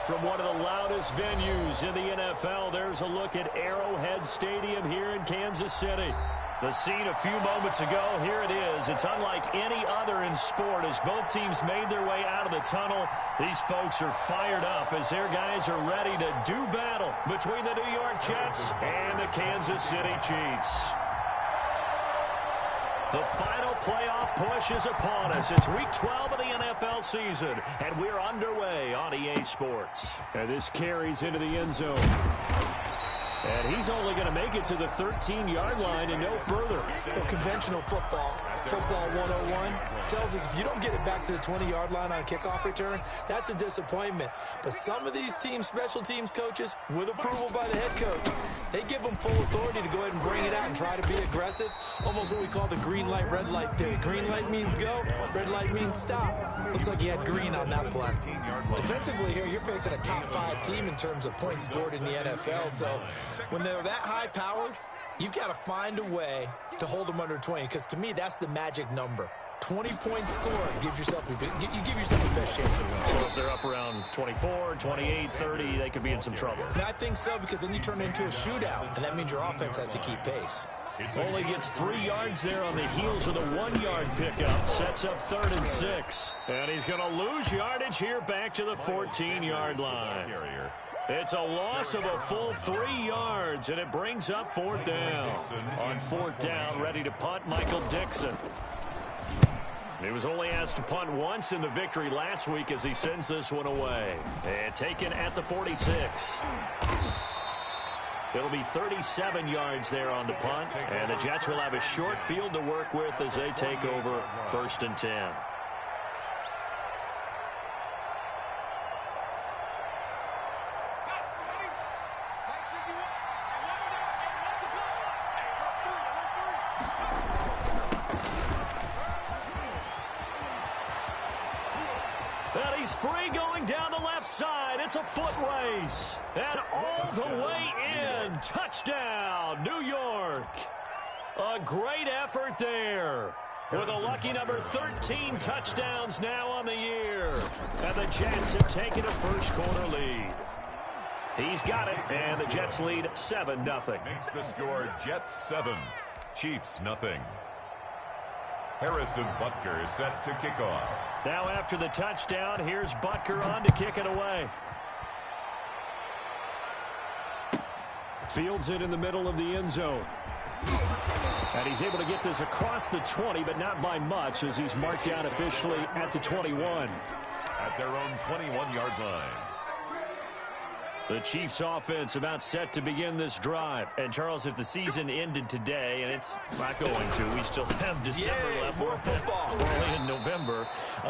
From one of the loudest venues in the NFL, there's a look at Arrowhead Stadium here in Kansas City. The scene a few moments ago, here it is. It's unlike any other in sport as both teams made their way out of the tunnel. These folks are fired up as their guys are ready to do battle between the New York Jets and the Kansas City Chiefs. The final playoff push is upon us. It's Week 12 of the NFL season, and we're underway on EA Sports. And this carries into the end zone. And he's only going to make it to the 13-yard line and no further. Well, conventional football 101, tells us if you don't get it back to the 20-yard line on a kickoff return, that's a disappointment. But some of these teams, special teams coaches, with approval by the head coach, they give them full authority to go ahead and bring it out and try to be aggressive. Almost what we call the green light, red light theory. Green light means go, red light means stop. Looks like he had green on that play. Defensively here, you're facing a top 5 team in terms of points scored in the NFL. So when they're that high-powered, you've got to find a way to hold them under 20, because to me, that's the magic number. 20 points scored gives yourself you give yourself the best chance to win. So if they're up around 24, 28, 30, they could be in some trouble. And I think so, because then you turn it into a shootout, and that means your offense has to keep pace. Only gets 3 yards there on the heels of the 1-yard pickup. Sets up 3rd and 6. And he's going to lose yardage here back to the 14-yard line. It's a loss of a full 3 yards, and it brings up 4th down. On 4th down, ready to punt, Michael Dixon. He was only asked to punt once in the victory last week as he sends this one away. And taken at the 46. It'll be 37 yards there on the punt, and the Jets will have a short field to work with as they take over 1st and 10. And he's free going down the left side. It's a foot race. And all the way in. Touchdown, New York. A great effort there. With a lucky number 13 touchdowns now on the year. And the Jets have taken a first-quarter lead. He's got it, and the Jets lead 7-0. Makes the score Jets 7, Chiefs 0. Harrison Butker is set to kick off. Now after the touchdown, here's Butker on to kick it away. Fields it in the middle of the end zone. And he's able to get this across the 20, but not by much, as he's marked down officially at the 21. At their own 21-yard line. The Chiefs offense about set to begin this drive. And, Charles, if the season ended today, and it's not going to, we still have December left. More football. We're only in November.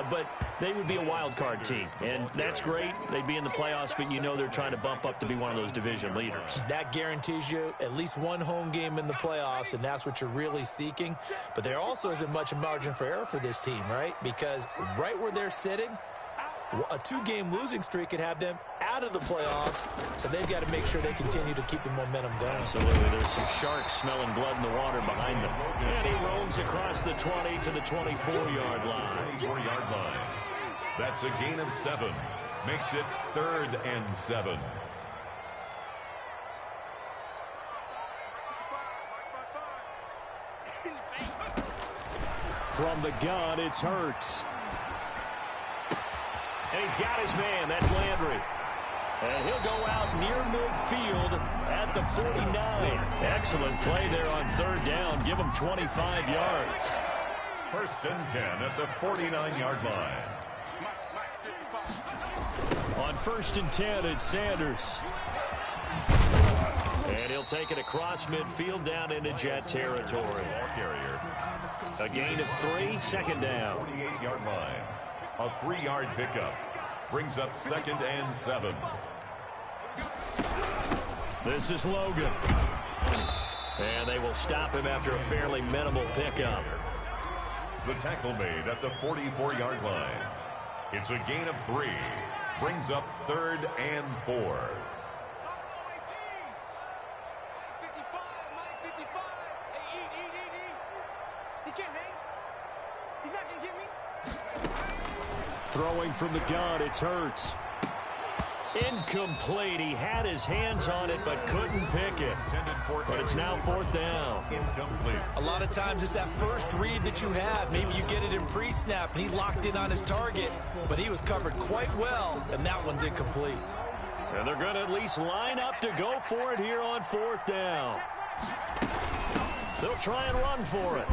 But they would be a wild card team. And that's great. They'd be in the playoffs, but you know they're trying to bump up to be one of those division leaders. That guarantees you at least one home game in the playoffs, and that's what you're really seeking. But there also isn't much margin for error for this team, right? Because right where they're sitting, a 2-game losing streak could have them out of the playoffs, so they've got to make sure they continue to keep the momentum going. Absolutely. There's some sharks smelling blood in the water behind them. And he roams across the 20 to the 24-yard line. 24-yard line. That's a gain of 7. Makes it 3rd and 7. From the gun, it's Hurts. And he's got his man. That's Landry. And he'll go out near midfield at the 49. Excellent play there on 3rd down. Give him 25 yards. 1st and 10 at the 49-yard line. On 1st and 10, it's Sanders. And he'll take it across midfield down into Jet territory. Ball carrier. A gain of 3, 2nd down. 48-yard line. A 3-yard pickup. Brings up 2nd and 7. This is Logan. And they will stop him after a fairly minimal pickup. The tackle made at the 44-yard line. It's a gain of 3. Brings up 3rd and 4. Throwing from the gun, it's Hurts. Incomplete. He had his hands on it but couldn't pick it. But it's now 4th down. Incomplete. A lot of times it's that first read that you have. Maybe you get it in pre-snap and he locked in on his target, but he was covered quite well, and that one's incomplete. And they're going to at least line up to go for it here on 4th down. They'll try and run for it.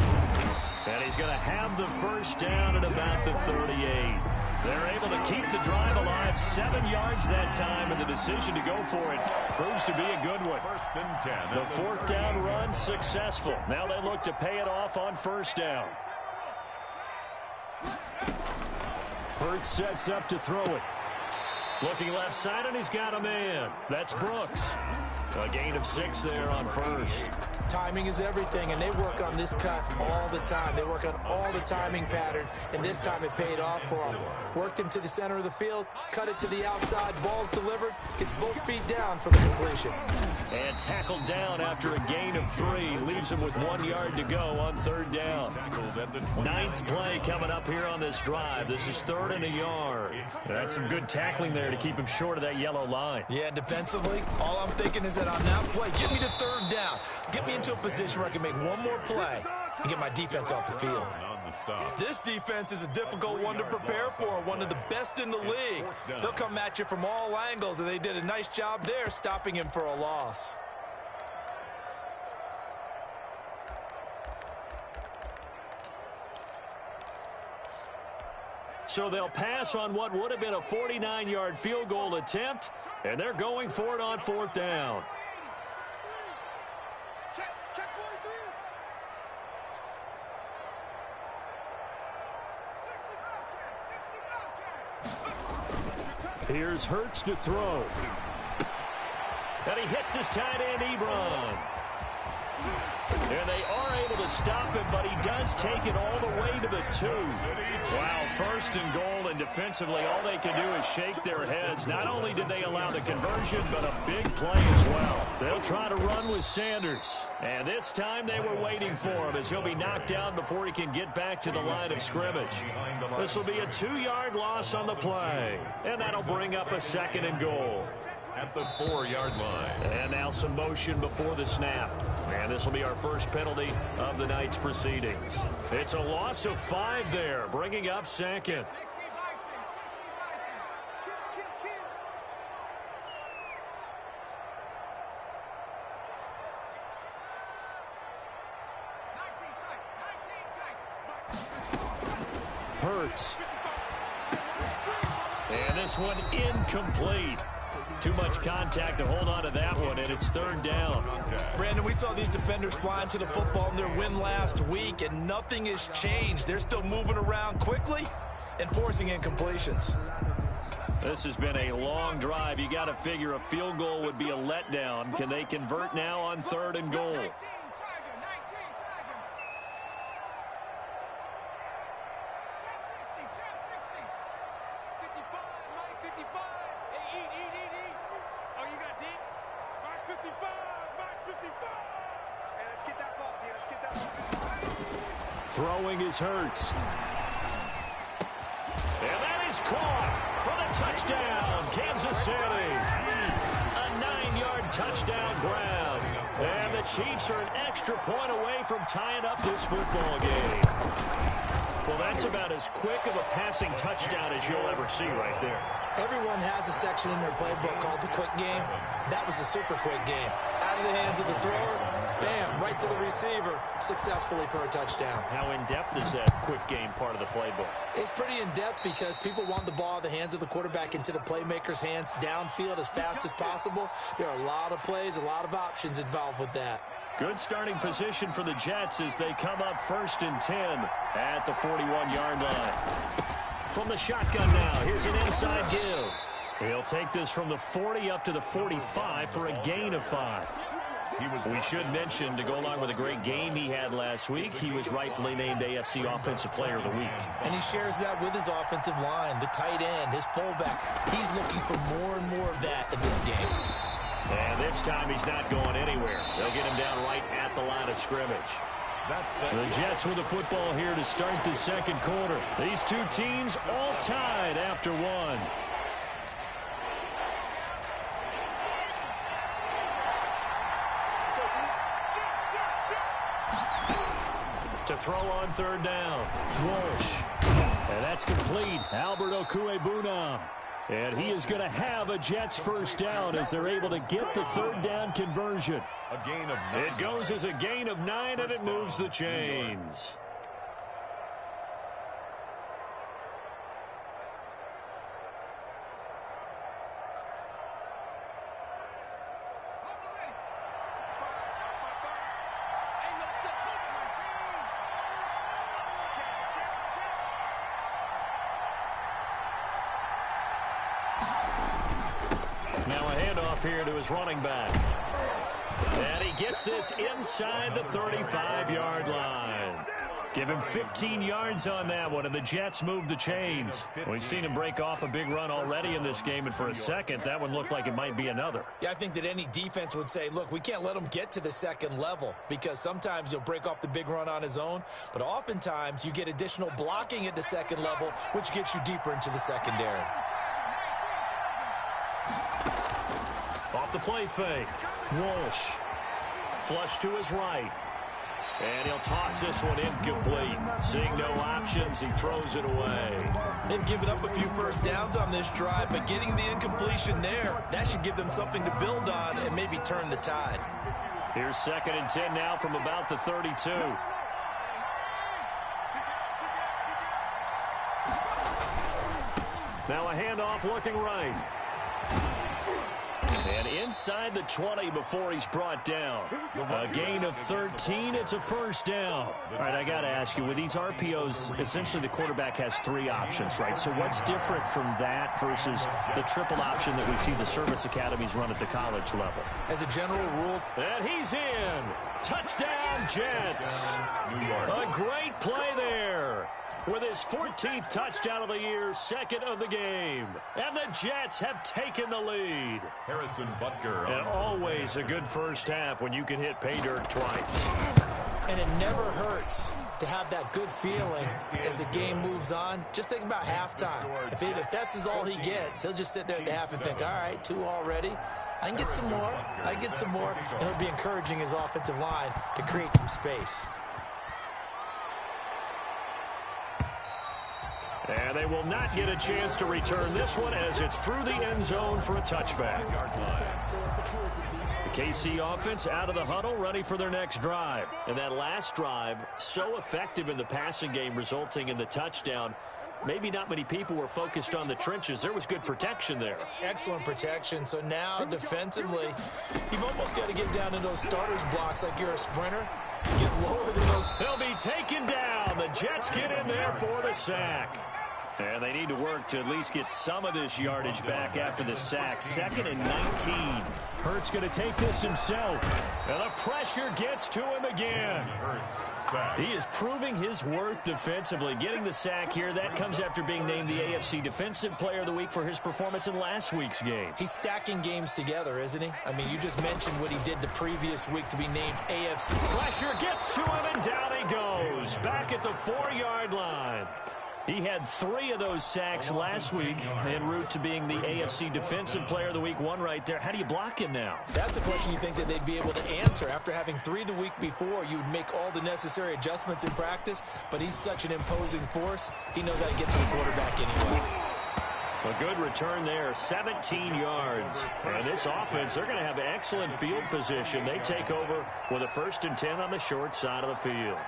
And he's going to have the first down at about the 38. They're able to keep the drive alive, 7 yards that time, and the decision to go for it proves to be a good one. 1st and 10. The 4th down run successful. Now they look to pay it off on 1st down. Hurts sets up to throw it. Looking left side, and he's got a man. That's Brooks. A gain of 6 there on 1st. Timing is everything, and they work on this cut all the time. They work on all the timing patterns, and this time it paid off for them. Worked him to the center of the field, cut it to the outside, ball's delivered, gets both feet down for the completion. And tackled down after a gain of 3. Leaves him with 1 yard to go on 3rd down. 9th play coming up here on this drive. This is 3rd and a yard. That's some good tackling there to keep him short of that yellow line. Yeah, defensively, all I'm thinking is that on that play, get me to 3rd down. Get me into a position where I can make one more play and get my defense off the field. This defense is a difficult one to prepare for, one of the best in the league. They'll come at you from all angles, and they did a nice job there stopping him for a loss. So they'll pass on what would have been a 49-yard field goal attempt, and they're going for it on 4th down. Here's Hurts to throw. And he hits his tight end, Ebron. And they are able to stop him, but he does take it all the way to the 2. Wow, 1st and goal, and defensively all they can do is shake their heads. Not only did they allow the conversion, but a big play as well. They'll try to run with Sanders. And this time they were waiting for him as he'll be knocked down before he can get back to the line of scrimmage. This will be a 2-yard loss on the play. And that'll bring up a 2nd and goal. At the 4-yard line. And now some motion before the snap. And this will be our first penalty of the night's proceedings. It's a loss of 5 there, bringing up 2nd. Hurts. And this one incomplete. Too much contact to hold on to that one, and it's 3rd down. Brandon, we saw these defenders flying to the football in their win last week, and nothing has changed. They're still moving around quickly and forcing incompletions. This has been a long drive. You got to figure a field goal would be a letdown. Can they convert now on 3rd and goal? Throwing is Hurts. And that is caught for the touchdown, Kansas City. A 9-yard touchdown grab. And the Chiefs are an extra point away from tying up this football game. Well, that's about as quick of a passing touchdown as you'll ever see right there. Everyone has a section in their playbook called the quick game. That was a super quick game. Out of the hands of the thrower, bam, right to the receiver, successfully for a touchdown. How in-depth is that quick game part of the playbook? It's pretty in-depth because people want the ball out of the hands of the quarterback into the playmaker's hands downfield as fast as possible. There are a lot of plays, a lot of options involved with that. Good starting position for the Jets as they come up 1st and 10 at the 41-yard line. From the shotgun now, here's an inside give. He'll take this from the 40 up to the 45 for a gain of 5. We should mention, to go along with a great game he had last week, he was rightfully named AFC Offensive Player of the Week. And he shares that with his offensive line, the tight end, his fullback. He's looking for more and more of that in this game. And this time he's not going anywhere. They'll get him down right at the line of scrimmage. The Jets with the football here to start the 2nd quarter. These two teams all tied after 1. to throw on third down. Walsh. And that's complete. Albert Okwuegbunam. And he is going to have a Jets first down as they're able to get the third down conversion. A gain of 9. It goes as a gain of 9, and it moves the chains. Now a handoff here to his running back. And he gets this inside the 35-yard line. Give him 15 yards on that one, and the Jets move the chains. We've seen him break off a big run already in this game, and for a second, that one looked like it might be another. Yeah, I think that any defense would say, look, we can't let him get to the second level because sometimes he'll break off the big run on his own, but oftentimes you get additional blocking at the second level, which gets you deeper into the secondary. Off the play fake. Walsh. Flush to his right. And he'll toss this one incomplete. Seeing no options, he throws it away. They've given up a few first downs on this drive, but getting the incompletion there, that should give them something to build on and maybe turn the tide. Here's 2nd and 10 now from about the 32. Now a handoff looking right. And inside the 20 before he's brought down. A gain of 13. It's a first down. All right, I got to ask you, with these RPOs, essentially the quarterback has 3 options, right? So what's different from that versus the triple option that we see the service academies run at the college level? As a general rule. And he's in. Touchdown, Jets. A great play there. With his 14th touchdown of the year, 2nd of the game. And the Jets have taken the lead. Harrison Butker. And always a good first half when you can hit pay dirt twice. And it never hurts to have that good feeling as the game moves on. Just think about halftime. If that's all he gets, he'll just sit there at the half and think, all right, 2 already. I can get some more. I can get some more. And it'll be encouraging his offensive line to create some space. And they will not get a chance to return this one as it's through the end zone for a touchback. The KC offense out of the huddle, ready for their next drive. And that last drive, so effective in the passing game, resulting in the touchdown. Maybe not many people were focused on the trenches. There was good protection there. Excellent protection. So now defensively, you've almost got to get down in those starters blocks like you're a sprinter. Get lower than those. They'll be taken down. The Jets get in there for the sack. And they need to work to at least get some of this yardage back after the sack. 2nd and 19. Hurts going to take this himself. And the pressure gets to him again. He is proving his worth defensively. Getting the sack here, that comes after being named the AFC Defensive Player of the Week for his performance in last week's game. He's stacking games together, isn't he? I mean, you just mentioned what he did the previous week to be named AFC. Pressure gets to him, and down he goes. Back at the 4-yard line. He had 3 of those sacks last week en route to being the AFC Defensive Player of the Week. 1 right there. How do you block him now? That's a question you think that they'd be able to answer. After having 3 the week before, you would make all the necessary adjustments in practice, but he's such an imposing force, he knows how to get to the quarterback anyway. A good return there, 17 yards. And this offense, they're going to have excellent field position. They take over with a 1st and 10 on the short side of the field.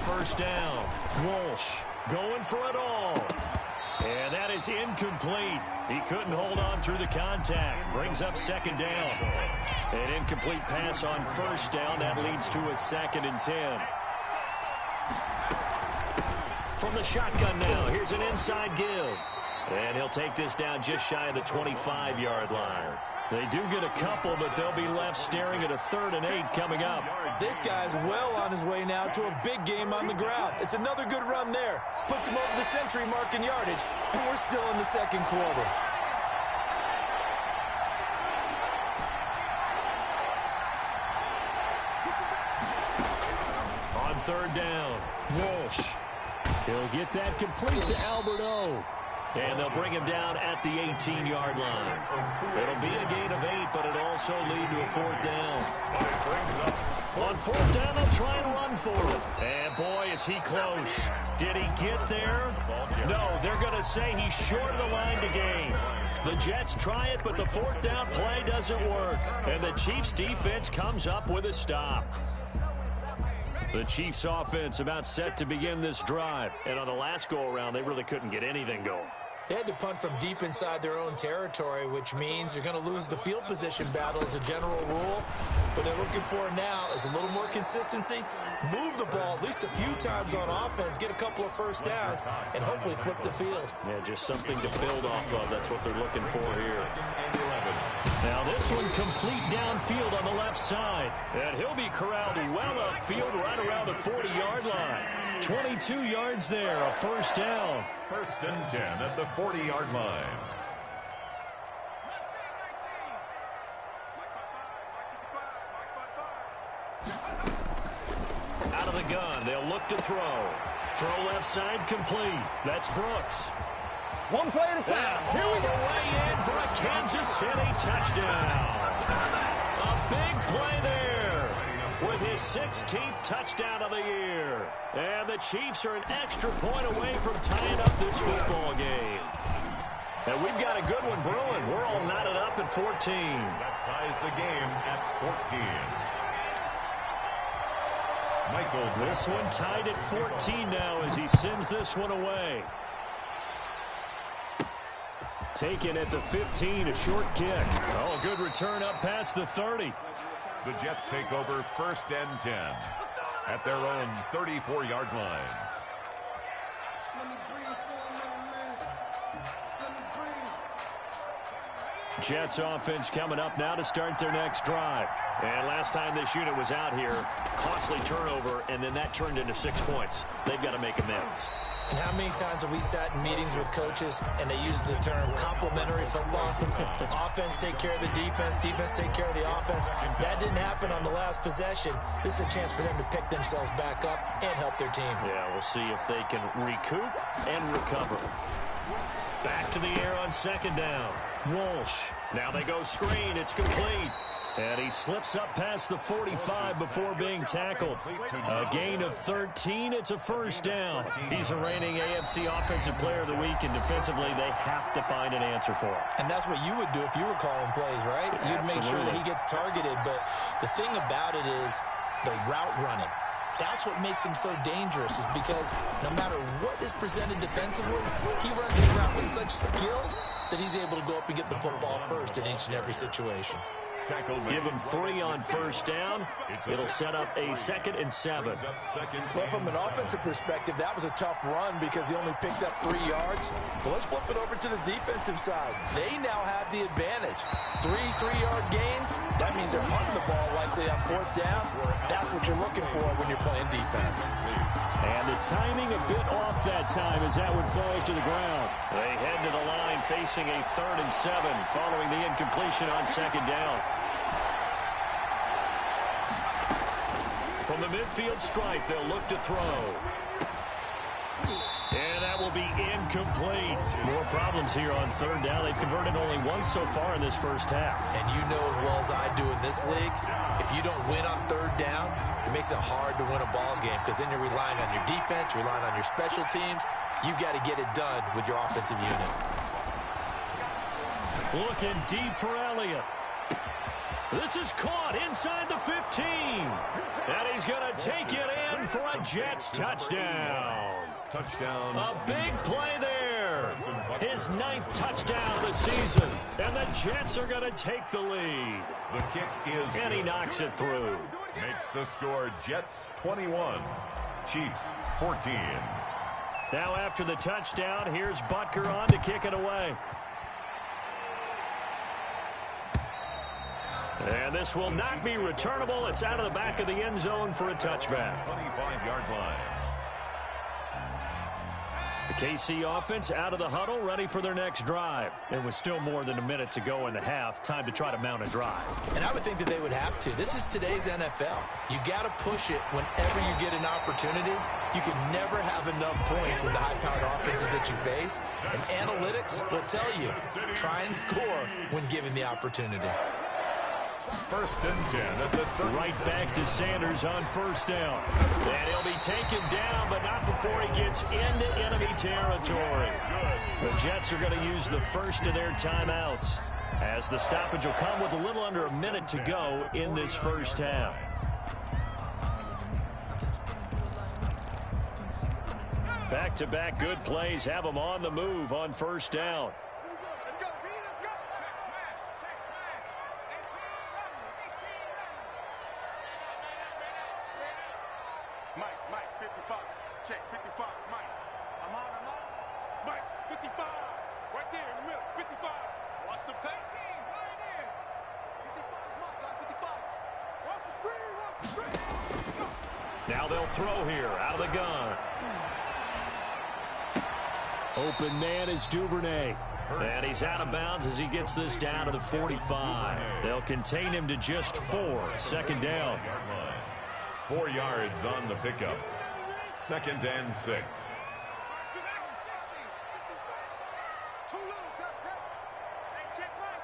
First down. Walsh going for it all. And that is incomplete. He couldn't hold on through the contact. Brings up 2nd down. An incomplete pass on 1st down. That leads to a 2nd and 10. From the shotgun now, here's an inside give. And he'll take this down just shy of the 25-yard line. They do get a couple, but they'll be left staring at a 3rd and 8 coming up. This guy's well on his way now to a big game on the ground. It's another good run there. Puts him over the century mark in yardage, and we're still in the 2nd quarter. On third down. Walsh. He'll get that complete to Albert O. And they'll bring him down at the 18-yard line. It'll be a gain of 8, but it'll also lead to a fourth down. On fourth down, they'll try and run for it. And boy, is he close. Did he get there? No, they're going to say he's short of the line to gain. The Jets try it, but the fourth down play doesn't work. And the Chiefs defense comes up with a stop. The Chiefs offense about set to begin this drive. And on the last go-around, they really couldn't get anything going. They had to punt from deep inside their own territory, which means you're going to lose the field position battle as a general rule. What they're looking for now is a little more consistency, move the ball at least a few times on offense, get a couple of first downs, and hopefully flip the field. Yeah, just something to build off of. That's what they're looking for here. Now this one complete downfield on the left side. And he'll be corralled well upfield right around the 40-yard line. 22 yards there, a first down. First and 10 at the 40-yard line. Out of the gun, they'll look to throw. Throw left side complete. That's Brooks. One play at a time. Here we go. All the way in for a Kansas City touchdown. A big play there with his 16th touchdown of the year. And the Chiefs are an extra point away from tying up this football game. And we've got a good one brewing. We're all knotted up at 14. That ties the game at 14. Michael. This one tied at 14 now as he sends this one away. Taken at the 15, a short kick. Oh, good return up past the 30. The Jets take over first and 10 at their own 34-yard line. Jets offense coming up now to start their next drive. And last time this unit was out here, costly turnover, and then that turned into 6 points. They've got to make amends. And how many times have we sat in meetings with coaches and they use the term complementary football? Offense take care of the defense, defense take care of the offense. That didn't happen on the last possession. This is a chance for them to pick themselves back up and help their team. Yeah, we'll see if they can recoup and recover. Back to the air on second down. Walsh. Now they go screen. It's complete. And he slips up past the 45 before being tackled. A gain of 13. It's a first down. He's a reigning AFC Offensive Player of the Week, and defensively they have to find an answer for him. And that's what you would do if you were calling plays, right? You'd make sure that he gets targeted. But the thing about it is the route running. That's what makes him so dangerous, is because no matter what is presented defensively, he runs his route with such skill that he's able to go up and get the football first in each and every situation. Give him 3 on first down. It'll set up a 2nd and 7. Well, from an offensive perspective, that was a tough run because he only picked up 3 yards. But let's flip it over to the defensive side. They now have the advantage. 3 3-yard gains. That means they're punting the ball likely on fourth down. That's what you're looking for when you're playing defense. And the timing a bit off that time as that one falls to the ground. They head to the line facing a 3rd and 7 following the incompletion on second down. From the midfield stripe, they'll look to throw. And that will be incomplete. More problems here on third down. They've converted only once so far in this first half. And you know as well as I do in this league, if you don't win on third down, it makes it hard to win a ball game because then you're relying on your defense, you're relying on your special teams. You've got to get it done with your offensive unit. Looking deep for Elliott. This is caught inside the 15. And he's going to take it in for a Jets touchdown. Touchdown. A big play there. His 9th touchdown of the season. And the Jets are going to take the lead. The kick is And he knocks it through. Makes the score Jets 21, Chiefs 14. Now after the touchdown, here's Butker on to kick it away. And this will not be returnable. It's out of the back of the end zone for a touchback. 25-yard line. The KC offense out of the huddle, ready for their next drive. It was still more than a minute to go in the half. Time to try to mount a drive. And I would think that they would have to. This is today's NFL. You got to push it whenever you get an opportunity. You can never have enough points with the high-powered offenses that you face. And analytics will tell you, try and score when given the opportunity. First and 10 at the 30. Right back to Sanders on first down. And he'll be taken down, but not before he gets into enemy territory. The Jets are going to use the first of their timeouts, as the stoppage will come with a little under a minute to go in this first half. Back-to-back good plays have them on the move on first down. Mike, 55. Check, 55. Mike. I'm on. Mike, 55. Right there in the middle. 55. Watch the pay. Team, right there. 55 is Mike, guys. 55. Watch the screen. Now they'll throw here out of the gun. Open man is Duvernay. And he's out of bounds as he gets this down to the 45. They'll contain him to just 4. Second down. 4 yards on the pickup. Second and 6. Too little, cut. Hey, check right.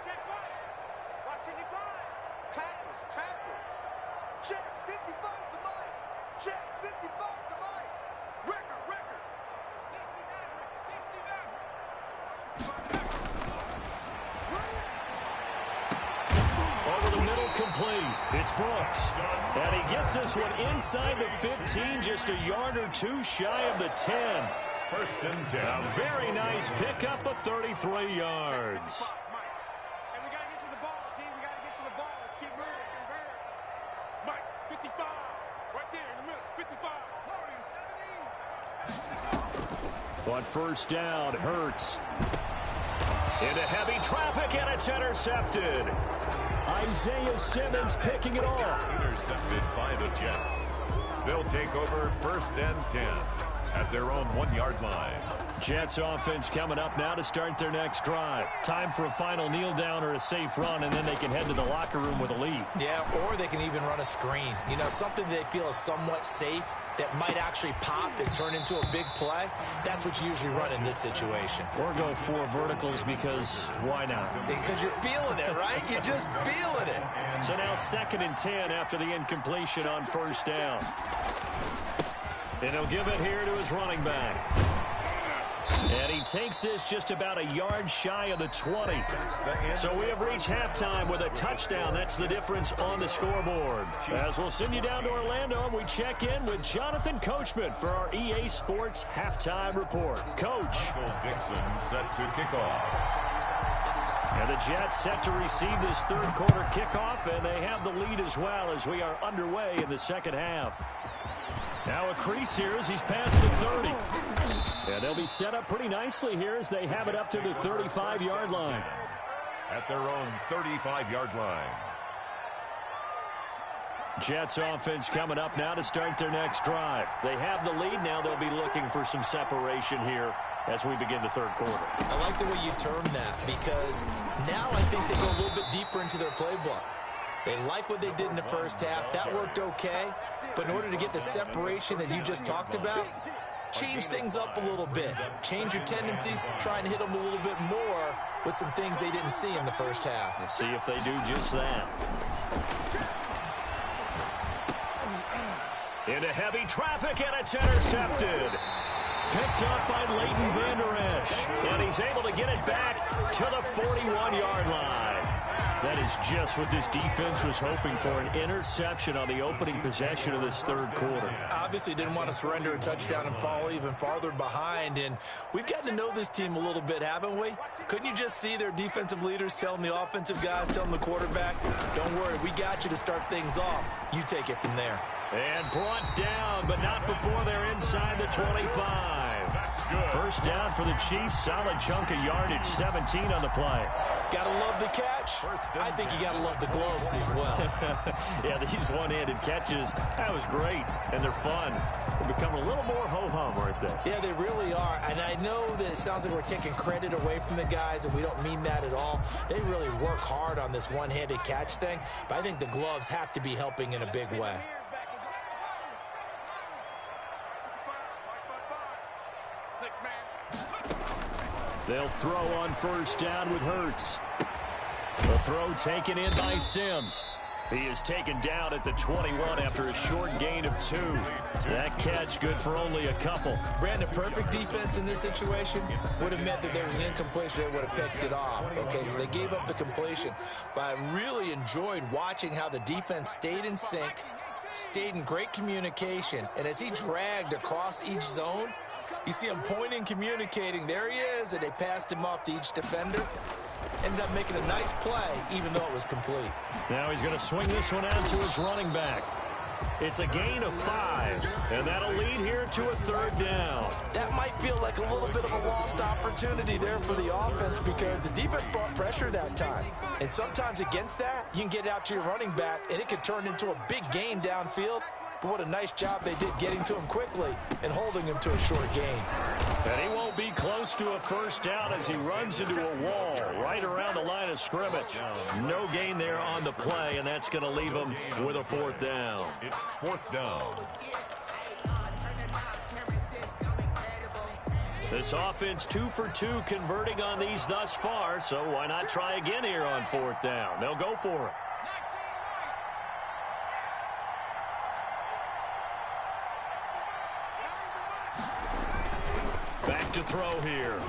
Watch it, he blind. Tackles. Check, 55 to Mike. Check, 55 to Mike. Record. 69. Over the middle, complete. It's Brooks. And he gets this one inside the 15, just a yard or two shy of the 10. First and 10. A very nice pickup of 33 yards. And we got to get to the ball, team. We got to get to the ball. Let's keep moving. Mike, 55. Right there in the middle. 55. On first down, Hurts. Into heavy traffic, and it's intercepted. Isaiah Simmons picking it off. Intercepted by the Jets. They'll take over first and 10 at their own 1-yard line. Jets offense coming up now to start their next drive. Time for a final kneel down or a safe run, and then they can head to the locker room with a lead. Yeah, or they can even run a screen. You know, something they feel is somewhat safe that might actually pop and turn into a big play. That's what you usually run in this situation. Or go 4 verticals, because why not? Because you're feeling it, right? You're just feeling it. So now second and 10 after the incompletion on first down. And he'll give it here to his running back. And he takes this just about a yard shy of the 20. So we have reached halftime with a touchdown. That's the difference on the scoreboard. As we'll send you down to Orlando, we check in with Jonathan Coachman for our EA Sports Halftime Report. Coach. Dixon set to kick off. And the Jets set to receive this third quarter kickoff, and they have the lead as well as we are underway in the second half. Now a crease here as he's past the 30. And they'll be set up pretty nicely here as they have it up to the 35-yard line. At their own 35-yard line. Jets offense coming up now to start their next drive. They have the lead. Now they'll be looking for some separation here as we begin the third quarter. I like the way you term that, because now I think they go a little bit deeper into their playbook. They like what they did in the first half. That worked okay. But in order to get the separation that you just talked about, change things up a little bit. Change your tendencies. Try and hit them a little bit more with some things they didn't see in the first half. Let's see if they do just that. Into heavy traffic, and it's intercepted. Picked up by Leighton Vander Esch. And he's able to get it back to the 41-yard line. That is just what this defense was hoping for, an interception on the opening possession of this third quarter. Obviously didn't want to surrender a touchdown and fall even farther behind, and we've gotten to know this team a little bit, haven't we? Couldn't you just see their defensive leaders telling the offensive guys, telling the quarterback, don't worry, we got you to start things off. You take it from there. And brought down, but not before they're inside the 25. First down for the Chiefs, solid chunk of yardage, 17 on the play. Gotta love the catch. I think you gotta love the gloves as well. Yeah, these one-handed catches, that was great, and they're fun. They're becoming a little more ho-hum right there. Yeah, they really are, and I know that it sounds like we're taking credit away from the guys, and we don't mean that at all. They really work hard on this one-handed catch thing, but I think the gloves have to be helping in a big way. They'll throw on first down with Hurts. The throw taken in by Sims. He is taken down at the 21 after a short gain of 2. That catch good for only a couple. Brandon, perfect defense in this situation would have meant that there was an incompletion. They would have picked it off. Okay, so they gave up the completion. But I really enjoyed watching how the defense stayed in sync, stayed in great communication, and as he dragged across each zone, you see him pointing, communicating. There he is, and they passed him off to each defender. Ended up making a nice play, even though it was complete. Now he's going to swing this one out to his running back. It's a gain of 5, and that'll lead here to a 3rd down. That might feel like a little bit of a lost opportunity there for the offense because the defense brought pressure that time. And sometimes against that, you can get it out to your running back, and it can turn into a big gain downfield. But what a nice job they did getting to him quickly and holding him to a short gain. And he won't be close to a 1st down as he runs into a wall right around the line of scrimmage. No gain there on the play, and that's going to leave him with a 4th down. It's 4th down. This offense 2 for 2 converting on these thus far, so why not try again here on 4th down? They'll go for it. Back to throw here.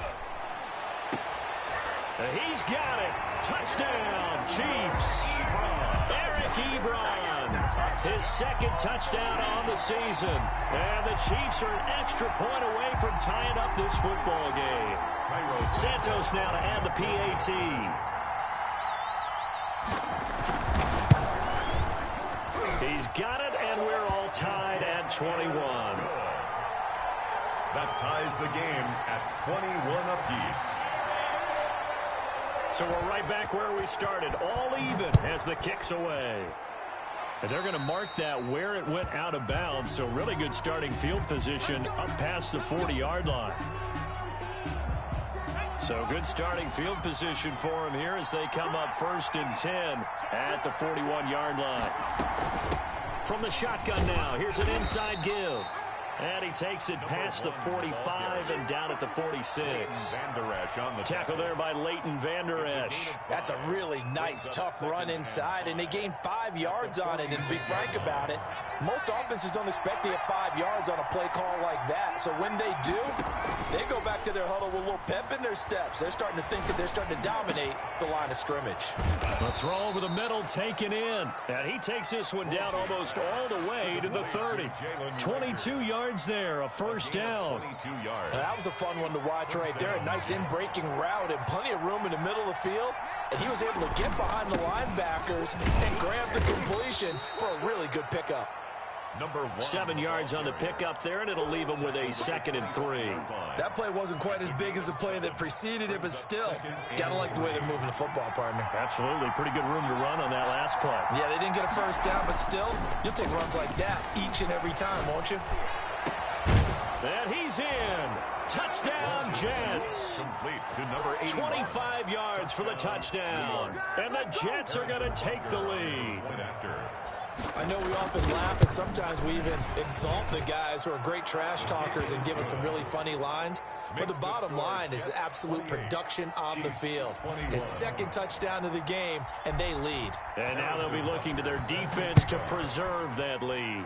He's got it. Touchdown, Chiefs. Eric Ebron, his 2nd touchdown on the season. And the Chiefs are an extra point away from tying up this football game. Santos now to add the PAT. He's got it, and we're all tied at 21. That ties the game at 21 apiece. So we're right back where we started, all even as the kick's away. And they're going to mark that where it went out of bounds, so really good starting field position up past the 40-yard line. So good starting field position for him here as they come up 1st and 10 at the 41-yard line. From the shotgun now, here's an inside give. And he takes it past the 45 and down at the 46. Tackle there by Leighton Vander Esch. That's a really nice, tough run inside, and they gained 5 yards on it. And to be frank about it, most offenses don't expect to get 5 yards on a play call like that. So when they do, they go back to their huddle with a little pep in their steps. They're starting to think that they're starting to dominate the line of scrimmage. The throw over the middle taken in. And he takes this one down almost all the way to the 30. 22 yards there, a 1st down. That was a fun one to watch right there. A nice in-breaking route and plenty of room in the middle of the field. And he was able to get behind the linebackers and grab the completion for a really good pickup. Number 1. 7 yards on the pickup there, and it'll leave him with a 2nd and 3. That play wasn't quite as big as the play that preceded it, but still, gotta like the way they're moving the football, partner. Absolutely. Pretty good room to run on that last play. Yeah, they didn't get a 1st down, but still, you'll take runs like that each and every time, won't you? And he's in. Touchdown, Jets. Complete to number 81. 25 yards for the touchdown. And the Jets are going to take the lead. I know we often laugh, and sometimes we even exalt the guys who are great trash talkers and give us some really funny lines. But the bottom line is absolute production on the field. His 2nd touchdown of the game, and they lead. And now they'll be looking to their defense to preserve that lead.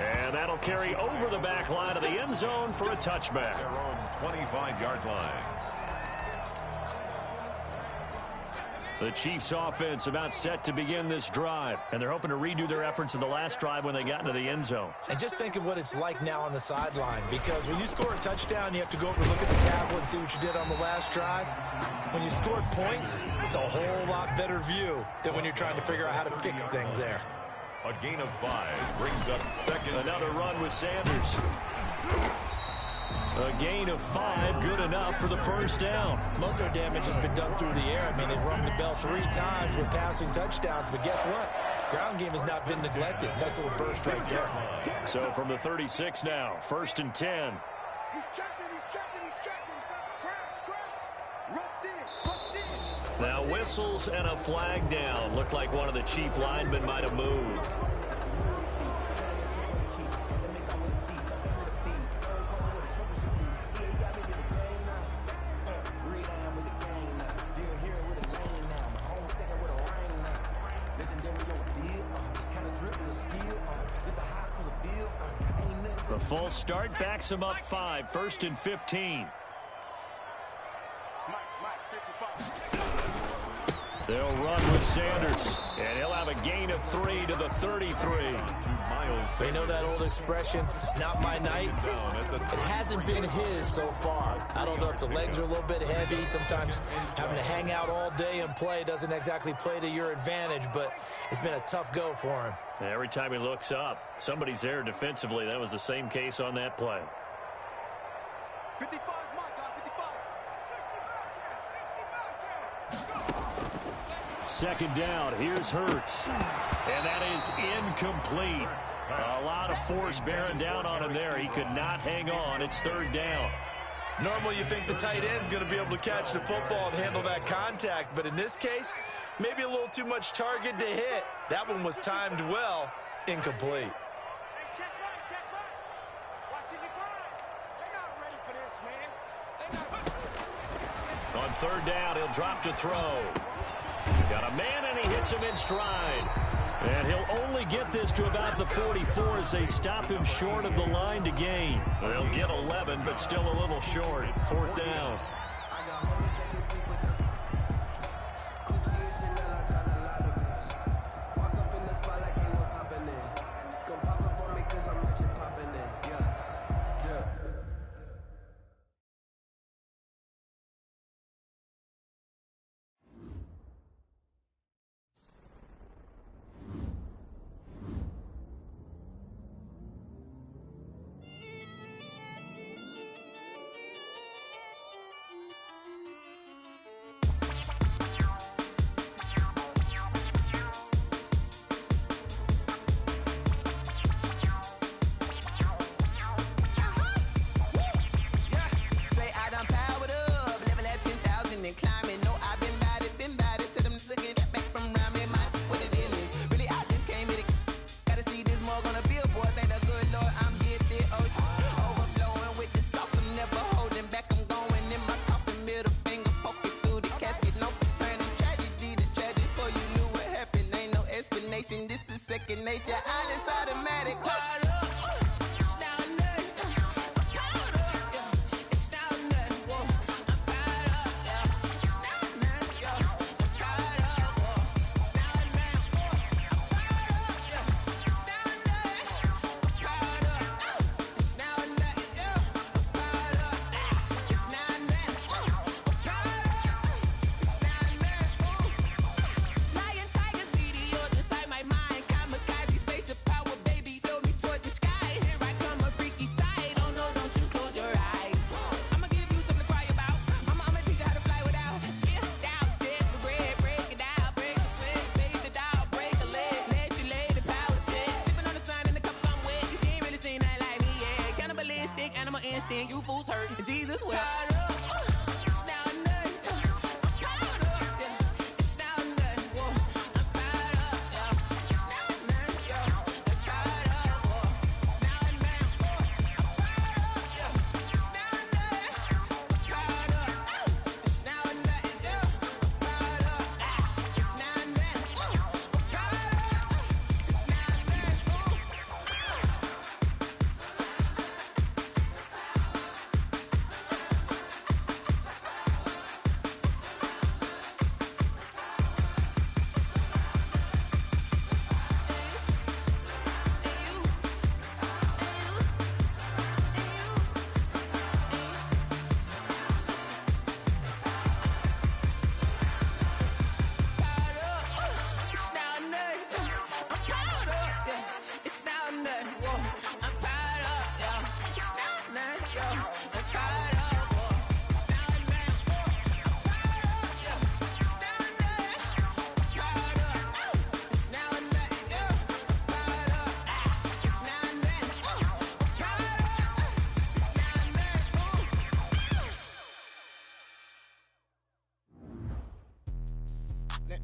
And that'll carry over the back line of the end zone for a touchback. Their own 25-yard line. The Chiefs offense about set to begin this drive, and they're hoping to redo their efforts in the last drive when they got into the end zone. And just think of what it's like now on the sideline, because when you score a touchdown, you have to go over and look at the tablet and see what you did on the last drive. When you scored points, it's a whole lot better view than when you're trying to figure out how to fix things there. A gain of 5 brings up 2nd. Another run with Sanders. A gain of 5, good enough for the first down. Most of their damage has been done through the air. I mean, they've rung the bell 3 times with passing touchdowns, but guess what? Ground game has not been neglected. Nice little burst right there. So from the 36 now, 1st and 10. He's checking. Rush in. Now whistles and a flag down. Looked like one of the chief linemen might have moved. The full start backs him up 5, 1st and 15. They'll run with Sanders, and he'll have a gain of 3 to the 33. They know that old expression, it's not my night. It hasn't been his so far. I don't know if the legs are a little bit heavy. Sometimes having to hang out all day and play doesn't exactly play to your advantage, but it's been a tough go for him. Every time he looks up, somebody's there defensively. That was the same case on that play. 55 is my guy, 55. 2nd down, here's Hurts. And that is incomplete. A lot of force bearing down on him there. He could not hang on. It's 3rd down. Normally you think the tight end's going to be able to catch the football and handle that contact, but in this case, maybe a little too much target to hit. That one was timed well, incomplete. Hey, check right. Watching the grind. They're not ready for this, man. On 3rd down, he'll drop to throw. Got a man, and he hits him in stride. And he'll only get this to about the 44 as they stop him short of the line to gain. They'll get 11, but still a little short. 4th down.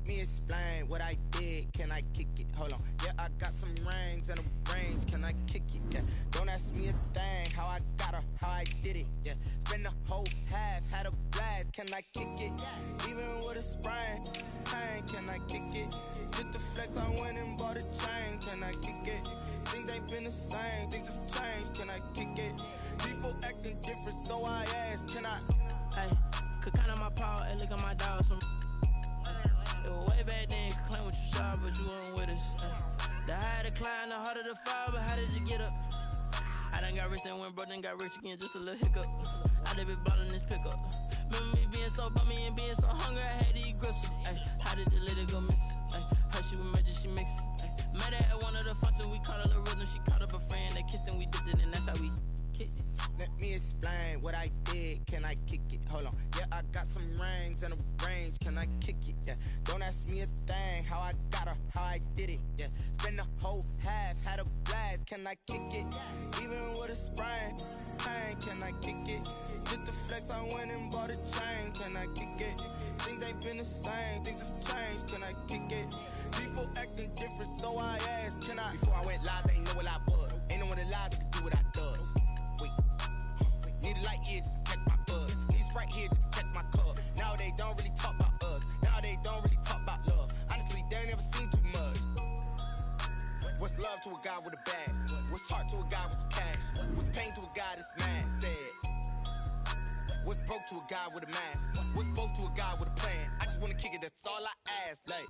me explain what I did. Can I kick it? Hold on. Yeah, I got some rings and a range. Can I kick it? Yeah. Don't ask me a thing. How I got her, how I did it. Yeah. Spend the whole half, had a blast. Can I kick it? Even with a sprain. Pain, can I kick it? Just the flex, I went and bought a chain. Can I kick it? Things ain't been the same. Things have changed. Can I kick it? People acting different, so I ask. Can I? Hey, could count on my power and look at my dogs from. It was way back then, could claim what you saw, but you weren't with us. The higher the climb, the harder the fall, but how did you get up? I done got rich and went broke, then got rich again, just a little hiccup. I done been ballin' this pickup. Remember me being so bummy and being so hungry, I had to eat gristle. Ay, how did the lady go miss? Ay, how she was magic, she mixed. Met her at one of the functions, we caught a little rhythm, she caught up a friend, they kissed and we dipped it, and that's how we kicked it. Let me explain what I did. Can I kick it? Hold on. Yeah, I got some rings and a range. Can I kick it? Yeah. Don't ask me a thing. How I got her, how I did it. Yeah. Spend the whole half, had a blast. Can I kick it? Even with a sprain. Pain, can I kick it? Just the flex, I went and bought a chain. Can I kick it? Things ain't been the same. Things have changed. Can I kick it? People acting different, so I ask. Can I? Before I went live, they know what I was. Ain't no one alive that could do what I does. Need a light here just to catch my buzz. Need Sprite here just to catch my cup. Now they don't really talk about us. Now they don't really talk about love. Honestly, they ain't never seen too much. What's love to a guy with a bag? What's heart to a guy with some cash? What's pain to a guy that's mad? Said. What's broke to a guy with a mask? What's both to a guy with a plan? I just wanna kick it, that's all I ask. Like,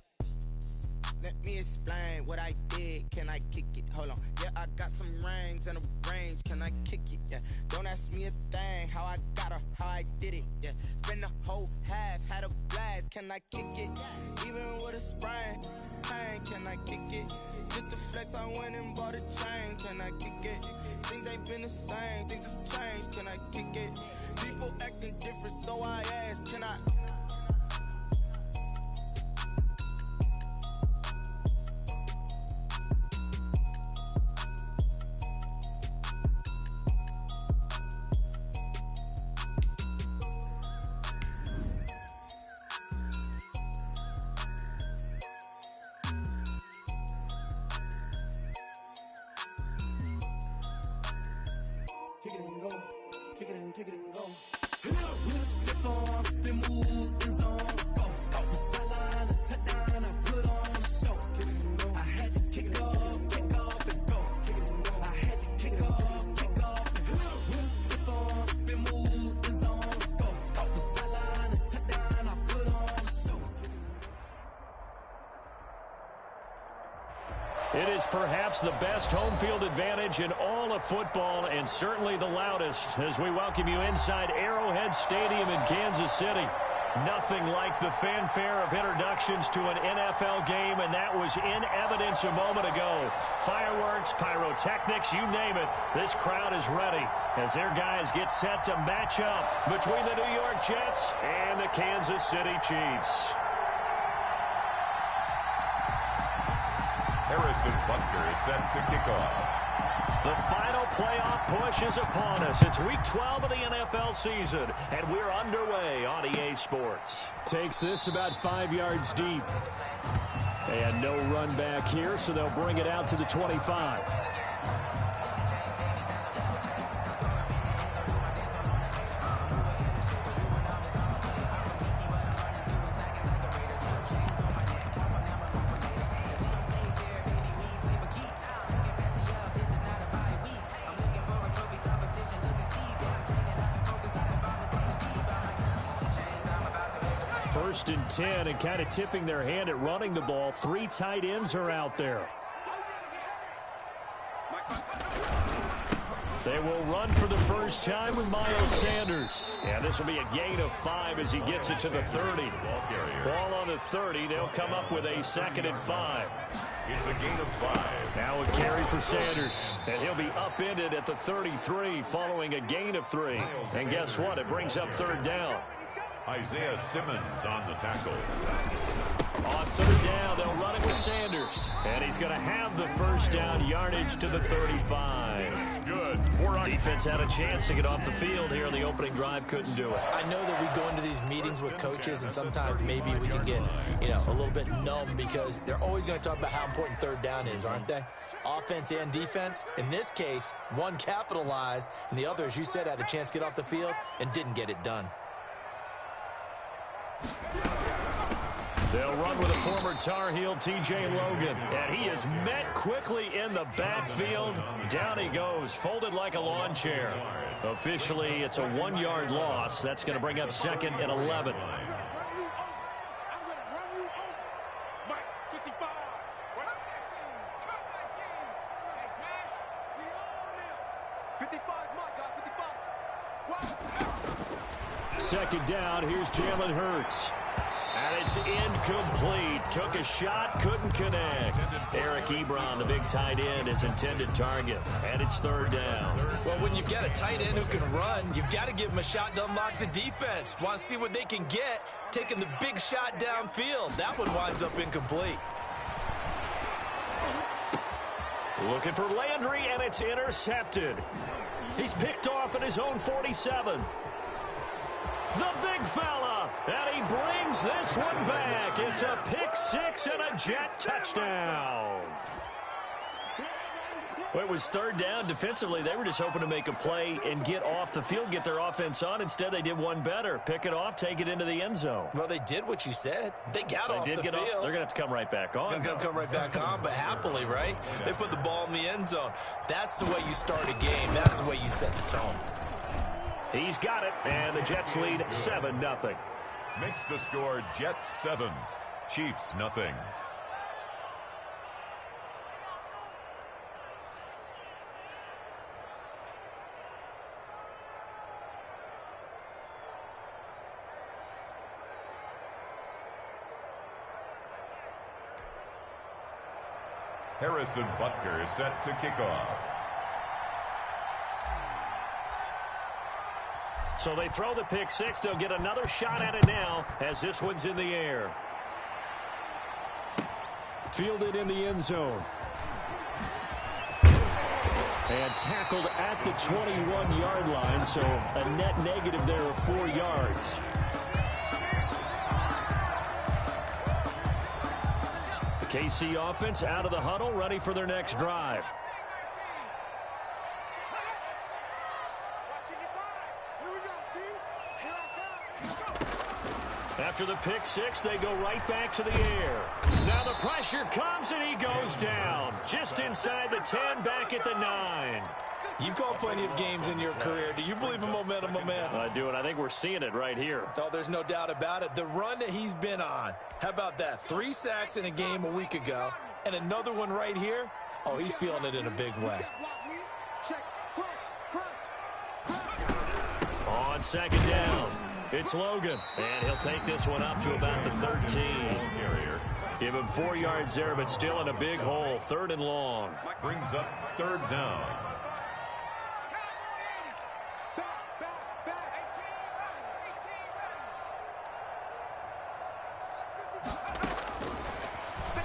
let me explain what I did. Can I kick it? Hold on. Yeah, I got some rings and a range. Can I kick it? Yeah. Don't ask me a thing. How I got her, how I did it. Yeah. Spend the whole half, had a blast. Can I kick it? Even with a sprain. Pain, can I kick it? Just the flex, I went and bought a chain. Can I kick it? Things ain't been the same. Things have changed. Can I kick it? People acting different, so I ask. Can I? Kick it and go, kick it and kick it and go. It is perhaps the best home field advantage in all of football, and certainly the loudest, as we welcome you inside Arrowhead Stadium in Kansas City. Nothing like the fanfare of introductions to an NFL game, and that was in evidence a moment ago. Fireworks, pyrotechnics, you name it. This crowd is ready as their guys get set to match up between the New York Jets and the Kansas City Chiefs. Harrison Butker is set to kick off. The final playoff push is upon us. It's Week 12 of the NFL season, and we're underway on EA Sports. Takes this about 5 yards deep. And no run back here, so they'll bring it out to the 25. First and 10, and kind of tipping their hand at running the ball. 3 tight ends are out there. They will run for the first time with Miles Sanders. And this will be a gain of 5 as he gets it to the 30. Ball on the 30. They'll come up with a 2nd and 5. It's a gain of 5. Now a carry for Sanders. And he'll be upended at the 33 following a gain of 3. And guess what? It brings up 3rd down. Isaiah Simmons on the tackle. On 3rd down, they'll run it with Sanders. And he's going to have the first down, yardage to the 35. Good. Defense had a chance to get off the field here on the opening drive, couldn't do it. I know that we go into these meetings with coaches, and sometimes maybe we can get, a little bit numb because they're always going to talk about how important third down is, aren't they? Offense and defense. In this case, one capitalized, and the other, as you said, had a chance to get off the field and didn't get it done. They'll run with a former Tar Heel, T.J. Logan. And he is met quickly in the backfield. Down he goes, folded like a lawn chair. Officially, it's a 1-yard loss. That's going to bring up 2nd and 11. Second down, here's Jalen Hurts. And it's incomplete. Took a shot, couldn't connect. Eric Ebron, the big tight end, is intended target. And it's 3rd down. Well, when you've got a tight end who can run, you've got to give him a shot to unlock the defense. Want to see what they can get, taking the big shot downfield. That one winds up incomplete. Looking for Landry, and it's intercepted. He's picked off at his own 47. The big fella, and he brings this one back. It's a pick 6 and a Jet touchdown. Well, it was 3rd down. Defensively, they were just hoping to make a play and get off the field, get their offense on. Instead, they did one better. Pick it off, take it into the end zone. Well, they did what you said. They got off the field. They're going to have to come right back on. They're going to come right back on, but happily, right? They put the ball in the end zone. That's the way you start a game. That's the way you set the tone. He's got it, and the Jets lead 7-0. Makes the score Jets 7, Chiefs nothing. Harrison Butker is set to kick off. So they throw the pick 6. They'll get another shot at it now as this one's in the air. Fielded in the end zone. And tackled at the 21-yard line, so a net negative there of 4 yards. The KC offense out of the huddle, ready for their next drive. After the pick 6, they go right back to the air. Now the pressure comes, and he goes down. Just inside the 10, back at the 9. You've called plenty of games in your career. Do you believe in momentum? I do, and I think we're seeing it right here. Oh, there's no doubt about it. The run that he's been on, how about that? 3 sacks in a game a week ago, and another one right here. Oh, he's feeling it in a big way. On 2nd down, it's Logan, and he'll take this one up to about the 13. Give him 4 yards there, but still in a big hole. 3rd and long. Brings up 3rd down.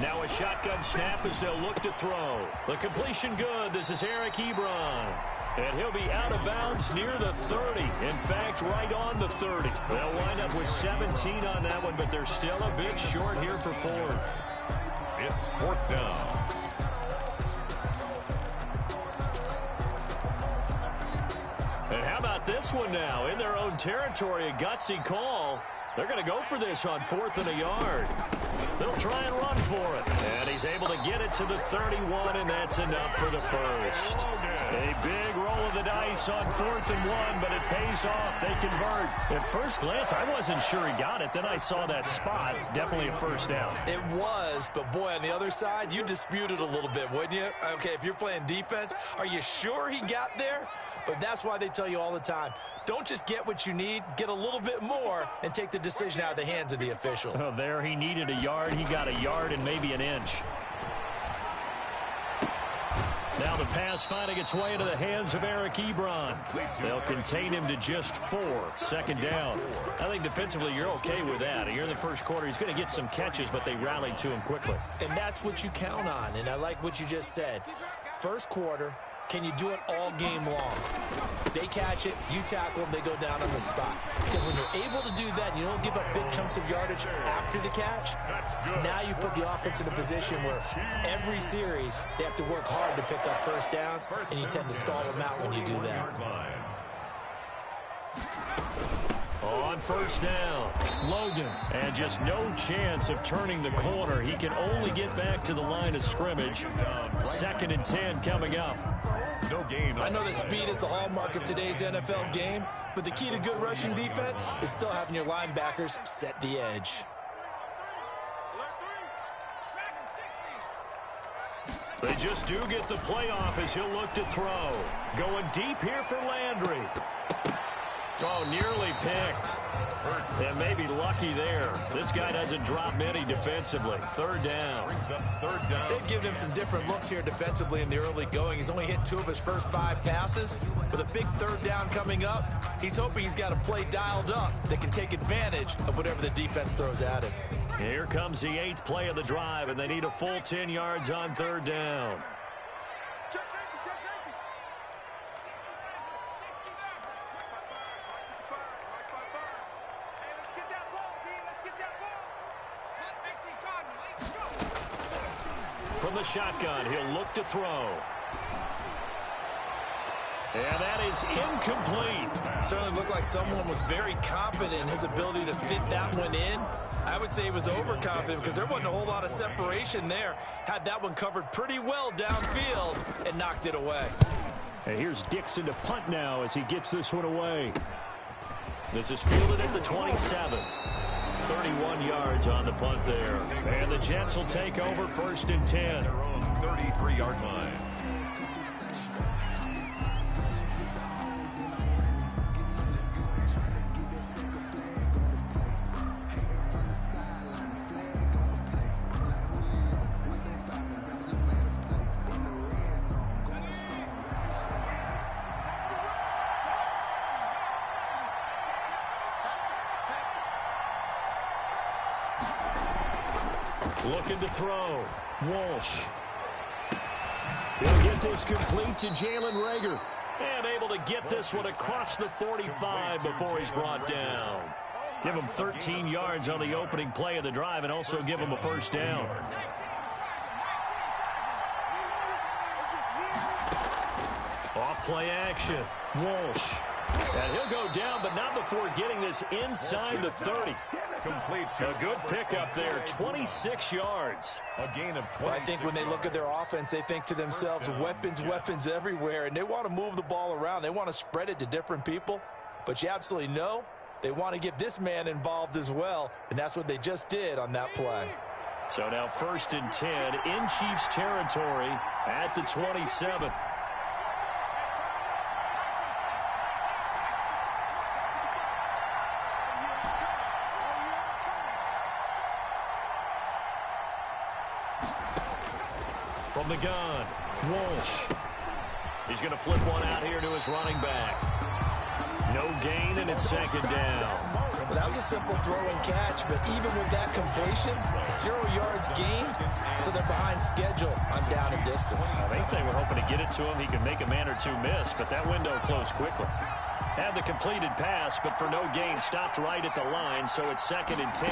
Now a shotgun snap as they'll look to throw. The completion good. This is Eric Ebron. And he'll be out of bounds near the 30. In fact, right on the 30. They'll wind up with 17 on that one, but they're still a bit short here for 4th. It's 4th down. And how about this one now? In their own territory, a gutsy call. They're going to go for this on 4th and a yard. They'll try and run for it. And he's able to get it to the 31, and that's enough for the first. A big roll of the dice on 4th and 1, but it pays off. They convert. At first glance, I wasn't sure he got it. Then I saw that spot. Definitely a first down. It was, but boy, on the other side, you dispute it a little bit, wouldn't you? Okay, if you're playing defense, are you sure he got there? But that's why they tell you all the time, don't just get what you need, get a little bit more, and take the decision out of the hands of the officials. Oh, there he needed a yard. He got a yard and maybe an inch. Now the pass finding its way into the hands of Eric Ebron. They'll contain him to just 4. 2nd down. I think defensively you're okay with that. Here in the first quarter, he's going to get some catches, but they rallied to him quickly. And that's what you count on, and I like what you just said. First quarter, can you do it all game long? They catch it, you tackle them, they go down on the spot. Because when you're able to do that, you don't give up big chunks of yardage after the catch, now you put the offense in a position where every series they have to work hard to pick up first downs, and you tend to stall them out when you do that. On first down, Logan. And just no chance of turning the corner. He can only get back to the line of scrimmage. 2nd and 10 coming up. No gain. I know that speed is the hallmark of today's NFL game, but the key to good rushing defense is still having your linebackers set the edge. They just do get the playoff as he'll look to throw. Going deep here for Landry. Oh, nearly picked. And maybe lucky there. This guy doesn't drop many defensively. 3rd down. They've given him some different looks here defensively in the early going. He's only hit 2 of his first 5 passes. With a big 3rd down coming up, he's hoping he's got a play dialed up that can take advantage of whatever the defense throws at him. Here comes the 8th play of the drive, and they need a full 10 yards on 3rd down. From the shotgun, he'll look to throw. And that is incomplete. Certainly looked like someone was very confident in his ability to fit that one in. I would say he was overconfident because there wasn't a whole lot of separation there. Had that one covered pretty well downfield and knocked it away. And here's Dixon to punt now as he gets this one away. This is fielded at the 27. 31 yards on the punt there. And the Jets will take over 1st and 10. Their own 33-yard line. Looking to throw. Walsh. He'll get this complete to Jalen Reagor. And able to get this one across the 45 before he's brought down. Give him 13 yards on the opening play of the drive and also give him a 1st down. Off play action. Walsh. And he'll go down, but not before getting this inside the 30. Complete A good pickup there, 26 yards. A gain of 26. I think when they look at their offense, they think to themselves, weapons everywhere, and they want to move the ball around. They want to spread it to different people, but you absolutely know they want to get this man involved as well, and that's what they just did on that play. So now 1st and 10 in Chiefs territory at the 27. From the gun, Walsh. He's going to flip one out here to his running back. No gain, and it's 2nd down. Well, that was a simple throw and catch, but even with that completion, 0 yards gained, so they're behind schedule on down and distance. I think they were hoping to get it to him. He could make a man or two miss, but that window closed quickly. Had the completed pass, but for no gain, stopped right at the line, so it's 2nd and 10.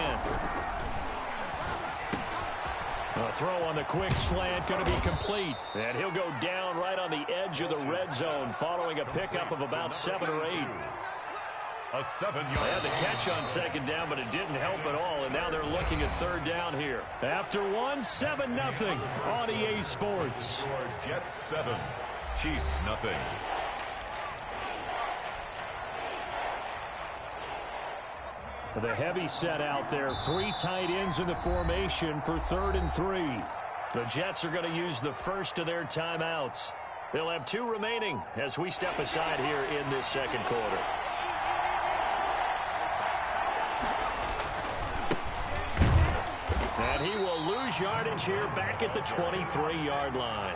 A throw on the quick slant going to be complete. And he'll go down right on the edge of the red zone following a pickup of about 7 or 8. A 7-yard. They had the catch on 2nd down, but it didn't help at all. And now they're looking at 3rd down here. After 7-0 on EA Sports. Jets 7, Chiefs nothing. The heavy set out there. 3 tight ends in the formation for 3rd and 3. The Jets are going to use the first of their timeouts. They'll have 2 remaining as we step aside here in this 2nd quarter. And he will lose yardage here back at the 23-yard line.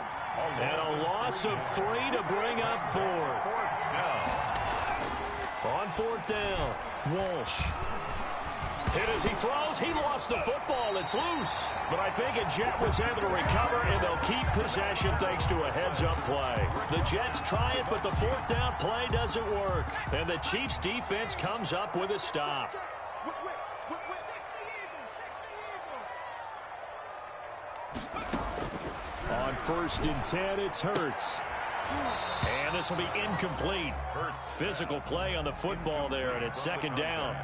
And a loss of 3 to bring up 4th. On 4th down, Walsh. Hit as he throws. He lost the football. It's loose. But I think a Jet was able to recover, and they'll keep possession thanks to a heads-up play. The Jets try it, but the fourth down play doesn't work. And the Chiefs' defense comes up with a stop. On 1st and 10, it's Hurts. And this will be incomplete. Physical play on the football there, and it's 2nd down.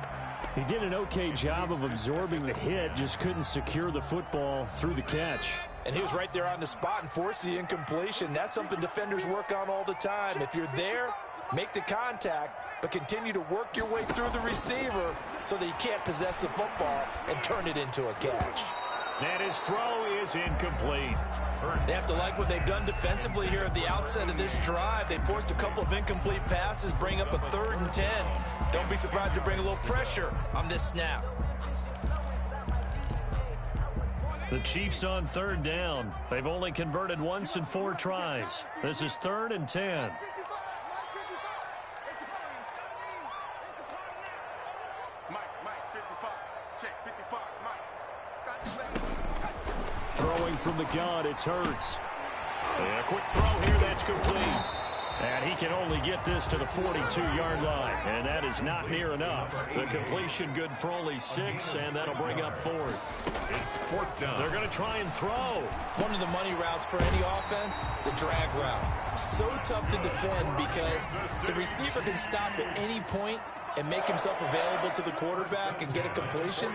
He did an okay job of absorbing the hit, just couldn't secure the football through the catch. And he was right there on the spot and forced the incompletion. That's something defenders work on all the time. If you're there, make the contact, but continue to work your way through the receiver so that he can't possess the football and turn it into a catch. And his throw is incomplete. They have to like what they've done defensively here at the outset of this drive. They forced a couple of incomplete passes, bring up a 3rd and 10. Don't be surprised to bring a little pressure on this snap. The Chiefs on 3rd down. They've only converted once in 4 tries. This is 3rd and 10. Throwing from the gun, it's Hurts. A quick throw here, that's complete. And he can only get this to the 42-yard line, and that is not near enough. The completion good for only 6, and that'll bring up 4th. It's 4th down. They're going to try and throw. One of the money routes for any offense, the drag route. So tough to defend because the receiver can stop at any point and make himself available to the quarterback and get a completion.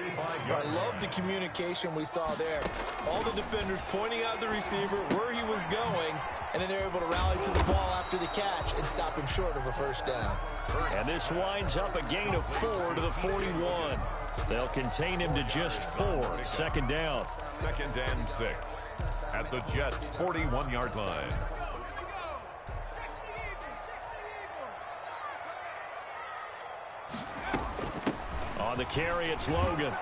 But I love the communication we saw there. All the defenders pointing out the receiver where he was going, and then they're able to rally to the ball after the catch and stop him short of a 1st down. And this winds up a gain of 4 to the 41. They'll contain him to just 4. 2nd down. 2nd and 6 at the Jets' 41-yard line. On the carry, it's Logan.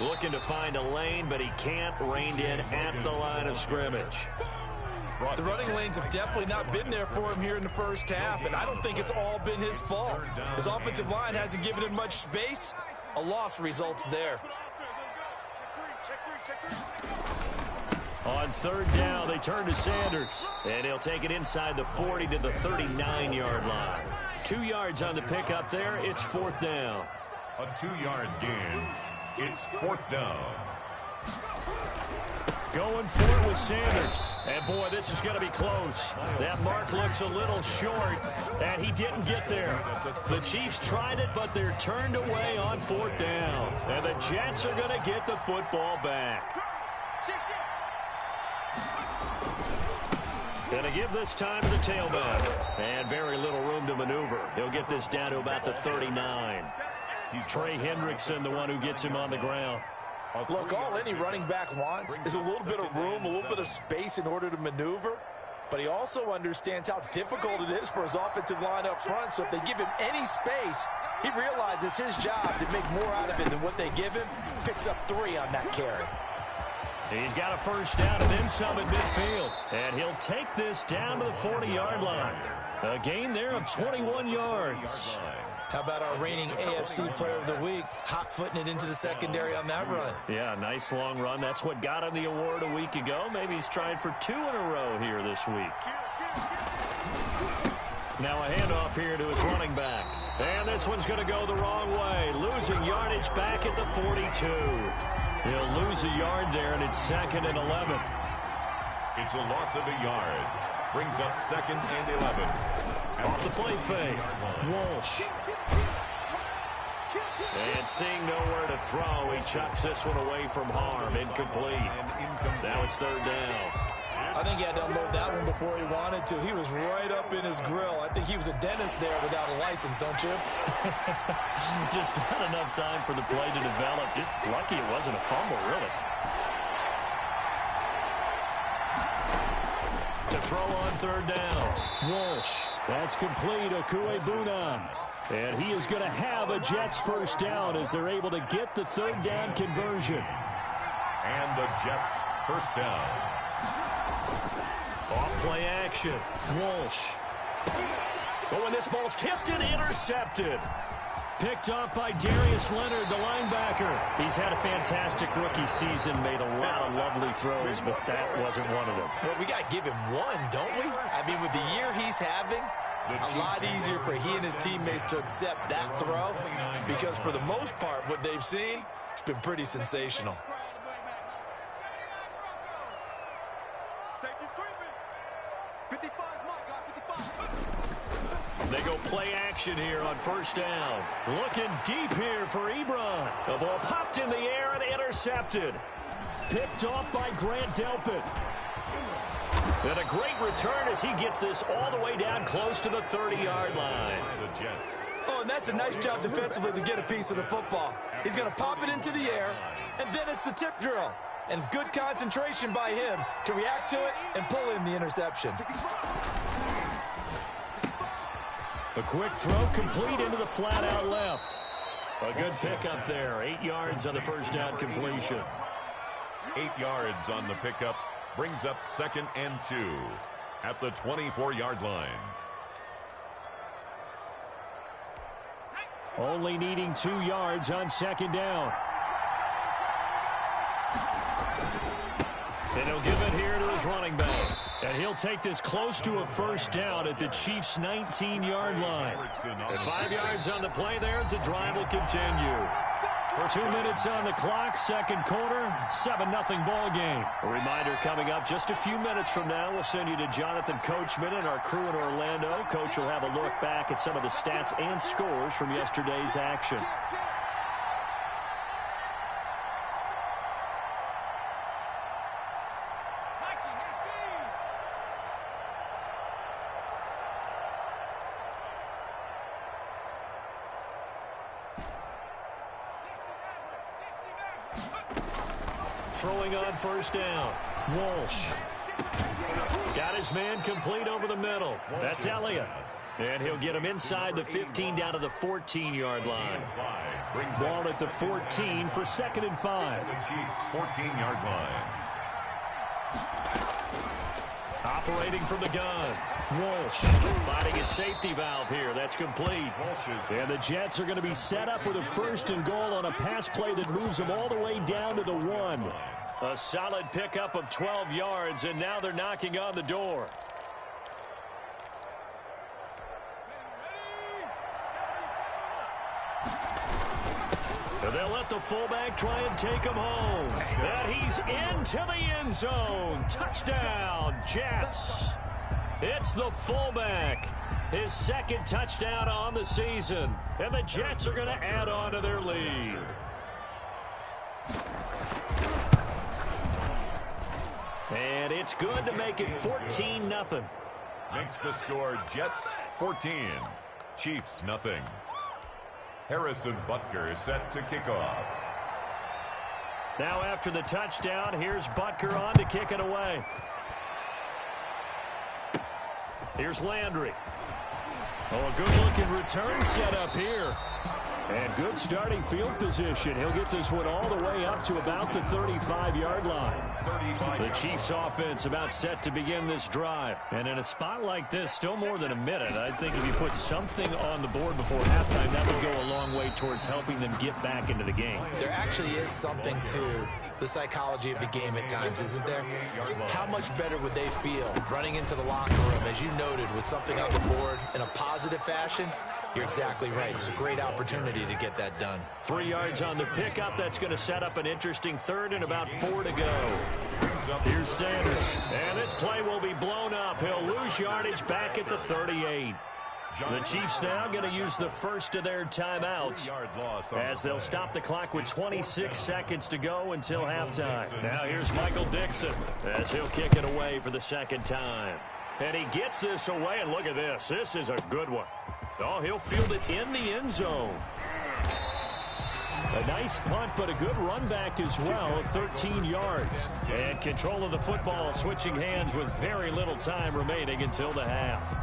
Looking to find a lane, but he can't. Reined in at the line of scrimmage. The running lanes have definitely not been there for him here in the 1st half, and I don't think it's all been his fault. His offensive line hasn't given him much space. A loss results there. On 3rd down, they turn to Sanders, and he'll take it inside the 40 to the 39-yard line. 2 yards on the pickup there. It's 4th down. A 2-yard gain. It's 4th down. Going for it with Sanders. And, boy, this is going to be close. That mark looks a little short, and he didn't get there. The Chiefs tried it, but they're turned away on 4th down. And the Jets are going to get the football back. Going to give this time to the tailback. And very little room to maneuver. He'll get this down to about the 39. He's Trey Hendrickson, the one who gets him on the ground. Look, all any running back wants is a little bit of room, a little bit of space in order to maneuver. But he also understands how difficult it is for his offensive line up front. So if they give him any space, he realizes his job to make more out of it than what they give him. Picks up 3 on that carry. He's got a 1st down and then some at midfield. And he'll take this down to the 40-yard line. A gain there of 21 yards. How about our reigning AFC Player of the Week, hot-footing it into the secondary on that run? Yeah, nice long run. That's what got him the award a week ago. Maybe he's trying for 2 in a row here this week. Now a handoff here to his running back. And this one's going to go the wrong way. Losing yardage back at the 42. He'll lose a yard there, and it's 2nd and 11. It's a loss of a yard. Brings up 2nd and 11. Off the play fake. Walsh. And seeing nowhere to throw, he chucks this one away from harm. Incomplete. Now it's 3rd down. I think he had to unload that one before he wanted to. He was right up in his grill. I think he was a dentist there without a license, don't you? Just not enough time for the play to develop. Just lucky it wasn't a fumble, really. To throw on 3rd down. Walsh. That's complete. Okuegbunam. And he is going to have a Jets 1st down as they're able to get the 3rd down conversion. And the Jets 1st down. Off play action. Walsh. Oh, and this ball's tipped and intercepted. Picked off by Darius Leonard, the linebacker. He's had a fantastic rookie season, made a lot of lovely throws, but that wasn't one of them. Well, we got to give him one, don't we? I mean, with the year he's having, a lot easier for he and his teammates to accept that throw because for the most part, what they've seen, it's been pretty sensational. They go play action here on first down. Looking deep here for Ebron. The ball popped in the air and intercepted. Picked off by Grant Delpit. And a great return as he gets this all the way down close to the 30-yard line. Oh, and that's a nice job defensively to get a piece of the football. He's going to pop it into the air, and then it's the tip drill. And good concentration by him to react to it and pull in the interception. A quick throw complete into the flat out left. A good pickup there. 8 yards on the first down completion. 8 yards on the pickup brings up 2nd and 2 at the 24-yard line. Only needing 2 yards on 2nd down. And he'll give it here to his running back. And he'll take this close to a first down at the Chiefs' 19-yard line. And 5 yards on the play there as the drive will continue. For 2 minutes on the clock, second quarter, 7-0 ball game. A reminder coming up just a few minutes from now, we'll send you to Jonathan Coachman and our crew in Orlando. Coach will have a look back at some of the stats and scores from yesterday's action. Throwing on first down. Walsh. Got his man complete over the middle. That's Elliott. And he'll get him inside the 15 down to the 14-yard line. Ball at the 14 for 2nd and 5. The Chiefs' 14-yard line. Operating from the gun. Walsh finding his safety valve here. That's complete. And the Jets are going to be set up with a 1st and goal on a pass play that moves them all the way down to the 1. A solid pickup of 12 yards, and now they're knocking on the door. And they'll let the fullback try and take him home. And he's into the end zone. Touchdown, Jets. It's the fullback. His 2nd touchdown on the season. And the Jets are going to add on to their lead. And it's good to make it 14-0. Makes the score Jets 14, Chiefs nothing. Harrison Butker set to kick off. Now after the touchdown, here's Butker on to kick it away. Here's Landry. Oh, a good-looking return set up here. And good starting field position. He'll get this one all the way up to about the 35-yard line. The Chiefs offense about set to begin this drive. And in a spot like this, still more than a minute, I think if you put something on the board before halftime, that would go a long way towards helping them get back into the game. There actually is something to the psychology of the game at times, isn't there? How much better would they feel running into the locker room, as you noted, with something on the board in a positive fashion? You're exactly right. It's a great opportunity to get that done. 3 yards on the pickup. That's going to set up an interesting 3rd and about 4 to go. Here's Sanders. And this play will be blown up. He'll lose yardage back at the 38. The Chiefs now going to use the first of their timeouts as they'll stop the clock with 26 seconds to go until halftime. Now here's Michael Dixon as he'll kick it away for the 2nd time. And he gets this away, and look at this. This is a good one. Oh, he'll field it in the end zone. A nice punt, but a good run back as well, 13 yards. And control of the football switching hands with very little time remaining until the half.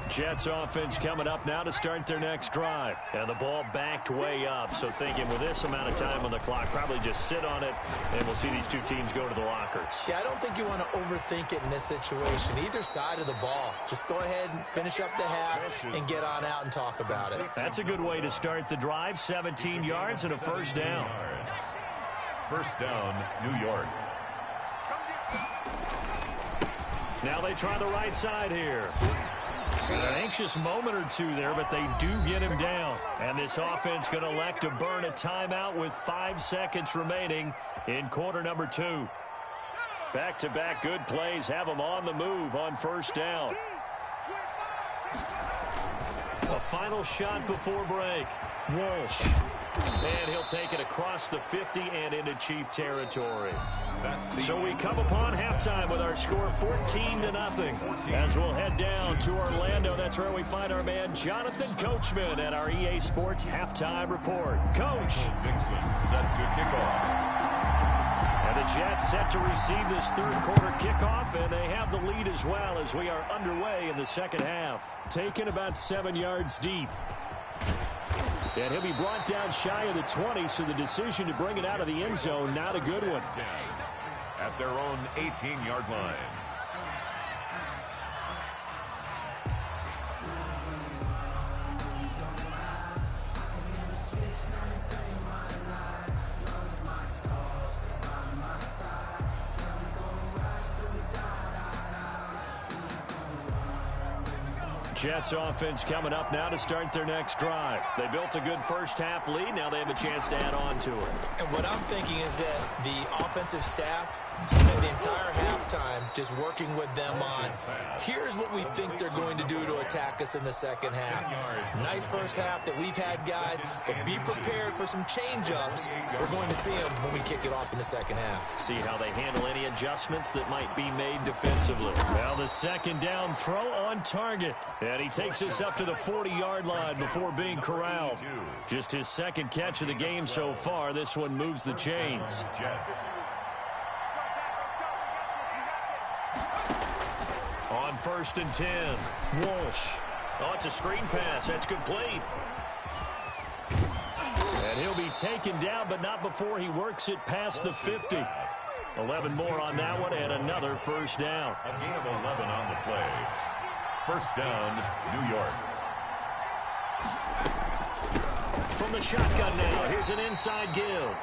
Jets offense coming up now to start their next drive. And the ball backed way up. So thinking with this amount of time on the clock, probably just sit on it, and we'll see these two teams go to the lockers. Yeah, I don't think you want to overthink it in this situation. Either side of the ball. Just go ahead and finish up the half and get on out and talk about it. That's a good way to start the drive. 17 yards and a first down. First down, New York. Now they try the right side here. An anxious moment or two there, but they do get him down. And this offense going to elect to burn a timeout with 5 seconds remaining in quarter number 2. Back-to-back good plays have them on the move on first down. A final shot before break. Walsh. And he'll take it across the 50 and into Chief territory. So we come upon halftime with our score 14-0. As we'll head down to Orlando, that's where we find our man Jonathan Coachman at our EA Sports Halftime Report. Coach. Dixon set to kick off. And the Jets set to receive this third quarter kickoff, and they have the lead as well as we are underway in the second half. Taken about 7 yards deep. And he'll be brought down shy of the 20, so the decision to bring it out of the end zone, not a good one. At their own 18-yard line. Jets offense coming up now to start their next drive. They built a good first half lead. Now they have a chance to add on to it. And what I'm thinking is that the offensive staff spent the entire halftime just working with them on, here's what we think they're going to do to attack us in the second half. Nice first half that we've had, guys, but be prepared for some change-ups. We're going to see them when we kick it off in the second half. See how they handle any adjustments that might be made defensively. Well, the second down throw on target. And he takes us up to the 40-yard line before being corralled. Just his second catch of the game so far. This one moves the chains. On 1st and 10, Walsh. Oh, it's a screen pass. That's complete. And he'll be taken down, but not before he works it past the 50. 11 more on that one, and another first down. A gain of 11 on the play. First down, New York. From the shotgun now, here's an inside give.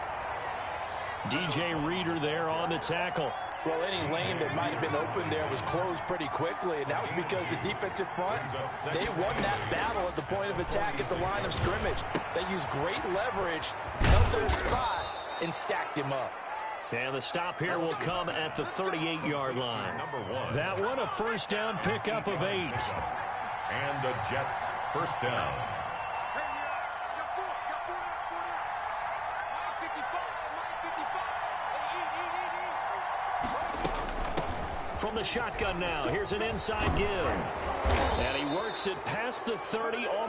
DJ Reader there on the tackle. Well, any lane that might have been open there was closed pretty quickly, and that was because the defensive front, they won that battle at the point of attack at the line of scrimmage. They used great leverage, held their spot, and stacked him up. And the stop here will come at the 38-yard line. That one, a first down pickup of 8. And the Jets first down. From the shotgun now, here's an inside give. And he works it past the 30, almost.